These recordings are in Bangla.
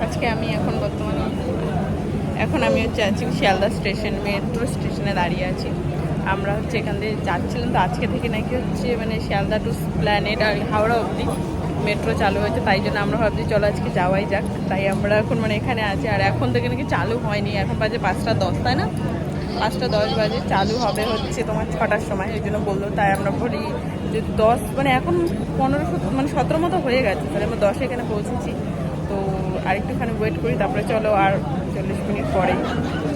আজকে আমি এখন বর্তমানে আমি আছি শিয়ালদা স্টেশন, মেট্রো স্টেশনে দাঁড়িয়ে আছি। আমরা এখান দিয়ে যাচ্ছিলাম, তো আজকে থেকে নাকি শিয়ালদা টু প্ল্যানেট আর হাওড়া অবধি মেট্রো চালু হয়েছে, তাই জন্য আমরা ভাবছি চলো আজকে যাওয়াই যাক। তাই আমরা এখন এখানে আছি। আর এখন থেকে নাকি চালু হয়নি, এখন বাজে 5:10, তাই না? 5:10 বাজে, চালু হবে তোমার 6টার সময়। ওই জন্য বললো, তাই আমরা বলি যে 10 এখন 17 মতো হয়ে গেছে, তাহলে আমরা 10 এখানে পৌঁছেছি। তো আরেকটুখানি ওয়েট করি, তারপরে চলো আর 40 মিনিট পরে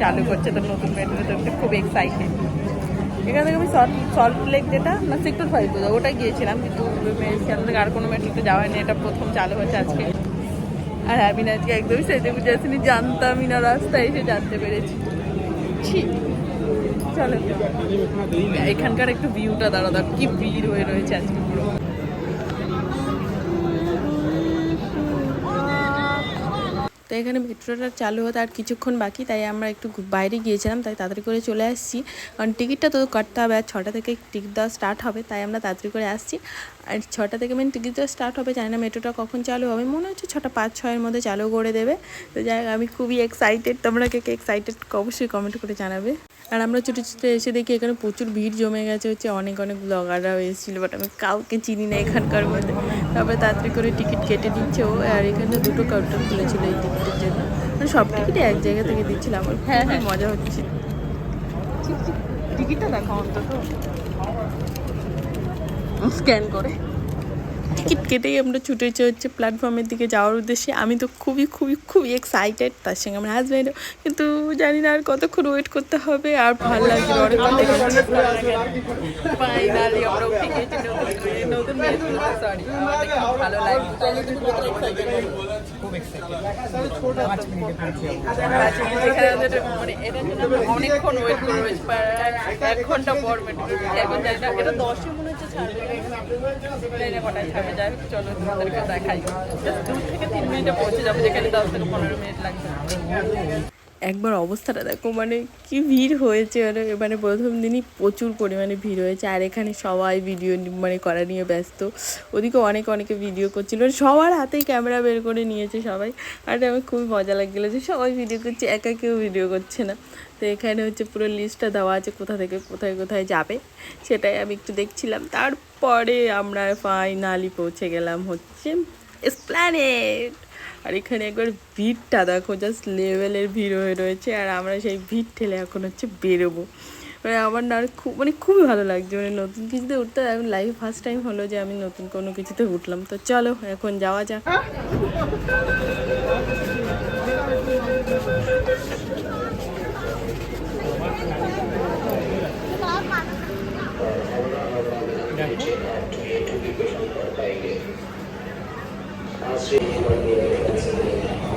চালু করছে তো নতুন মেট্রো। তো খুব এক্সাইটেড। এখান থেকে আমি সল্ট লেক যেটা না সেক্টর 5 ওটা গিয়েছিলাম, কিন্তু সেখান থেকে আর কোনো মেট্রোতে যাওয়া হয়নি। এটা প্রথম চালু হচ্ছে আজকে। আর আমি আজকে একদমই সেজে বুঝে আসিনি, জানতামই না, রাস্তায় এসে জানতে পেরেছি। চলো এখানকার একটু ভিউটা দাঁড়া, কি ভিড় হয়ে রয়েছে আজকে পুরো। তো এখানে মেট্রোটা চালু হতে আর কিছুক্ষণ বাকি, তাই আমরা একটু বাইরে গিয়েছিলাম, তাই তাড়াতাড়ি করে চলে আসছি। কারণ টিকিটটা তো কাটতে হবে, আর 6টা থেকে টিকিট দেওয়া স্টার্ট হবে, তাই আমরা তাড়াতাড়ি করে আসছি। আর 6টা থেকে টিকিট দেওয়া স্টার্ট হবে, জানি না মেট্রোটা কখন চালু হবে, মনে হচ্ছে 6টা 5-6 মধ্যে চালু করে দেবে। তো যাই হোক, আমি খুবই এক্সাইটেড। তোমরা কে এক্সাইটেড অবশ্যই কমেন্ট করে জানাবে। আর আমরা ছুটে এসে দেখি এখানে প্রচুর ভিড় জমে গেছে, অনেক ব্লগাররাও এসেছিলো, বাট আমি কাউকে চিনি না এখানকার মধ্যে। তারপরে তাড়াতাড়ি করে টিকিট কেটে দিচ্ছে ও। আর এখানে 2টো কাউন্টার খুলেছিল এই টিকিটের জন্য, সব টিকিটই এক জায়গা থেকে দিচ্ছিল। আমার খুবই মজা হচ্ছে। টিকিটটা দেখো অন্তত, স্ক্যান করে টিকিট কেটেই আমরা ছুটেছে প্ল্যাটফর্মের দিকে যাওয়ার উদ্দেশ্যে। আমি তো খুবই এক্সাইটেড, তার সঙ্গে আমার হাজব্যান্ডও, কিন্তু জানি না আর কতক্ষণ ওয়েট করতে হবে। আর ভালো লাগছে, অনেক ফাইনালি আমরা উঠে গেছি নতুন সরি, ভালো লাগছে। অনেকক্ষণ ওয়েট করে রয়েছে, 1 ঘন্টা পর মেট্রো। এখন জানি না এটা 10-এ মনে হচ্ছে ছাড়বে, কটায় ছাড়বে। যাই হোক, চলো তোমাদেরকে দেখাই। 2 থেকে 3 মিনিটে পৌঁছে যাবো, যেখানে 10 থেকে 15 মিনিট লাগবে। একবার অবস্থাটা দেখো, কি ভিড় হয়েছে। প্রথম দিনই প্রচুর পরিমাণে ভিড় হয়েছে। আর এখানে সবাই ভিডিও করা নিয়ে ব্যস্ত। ওদিকে অনেকে ভিডিও করছিল, সবার হাতেই ক্যামেরা বের করে নিয়েছে সবাই। আর আমার খুবই মজা লাগছিলো যে সবাই ভিডিও করছে, একা কেউ ভিডিও করছে না। তো এখানে পুরো লিস্টটা দেওয়া আছে, কোথা থেকে কোথায় যাবে, সেটাই আমি একটু দেখছিলাম। তারপরে আমরা ফাইনালি পৌঁছে গেলাম এসপ্ল্যানেড। আর এখানে একবার ভিড়টা দেখো, জাস্ট লেভেলের ভিড় হয়ে রয়েছে। আর আমরা সেই ভিড় ঠেলে এখন বেরোবো। আমার না খুবই ভালো লাগছে, নতুন কিছুতে উঠতে। এখন লাইফে ফার্স্ট টাইম হলো যে আমি নতুন কোনো কিছুতে উঠলাম। তো চলো এখন যাওয়া যাক।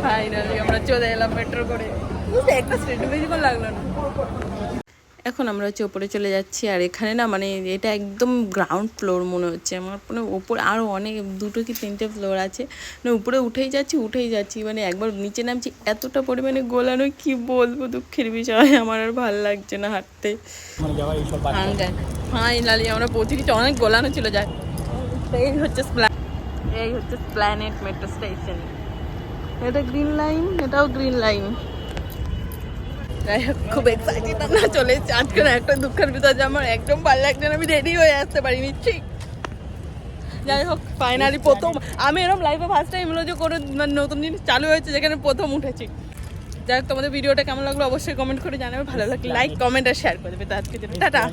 ফাইনালি আমরা চলে এলাম মেট্রো করে। একটা স্টেশন বেশিক্ষণ লাগলো না। এখন আমরা ওপরে চলে যাচ্ছি। আর এখানে না এটা একদম গ্রাউন্ড ফ্লোর মনে হচ্ছে আমার। ওপরে আরও অনেক 2 কি 3টে ফ্লোর আছে। উপরে উঠেই যাচ্ছি। একবার নিচে নামছি, এতটা পরিমাণে গোলানো, কি বলবো, দুঃখের বিষয়। আমার আর ভালো লাগছে না হাঁটতে। ফাইনালি আমরা পৌঁছে গেছি, অনেক গোলানো ছিল। যাই, এই হচ্ছে প্ল্যানেট মেট্রো স্টেশন। এটা গ্রিন লাইন, এটাও গ্রিন লাইন। যাই হোক, খুব এক্সাইটেড আমরা চলে এসেছি। আজকে একটা দুঃখের ভিতর যে আমার একদম ভালো লাগছে না, আমি রেডি হয়ে আসতে পারিনি ঠিক। যাই হোক, ফাইনালি প্রথম আমি এরকম লাইফে ফার্স্ট টাইম হলো যে কোনো নতুন জিনিস চালু হয়েছে যেখানে প্রথম উঠেছি। যাই হোক, তোমাদের ভিডিওটা কেমন লাগলো অবশ্যই কমেন্ট করে জানাবে। ভালো লাগলে লাইক, কমেন্ট আর শেয়ার করে দেবে। তো আজকে টাটা।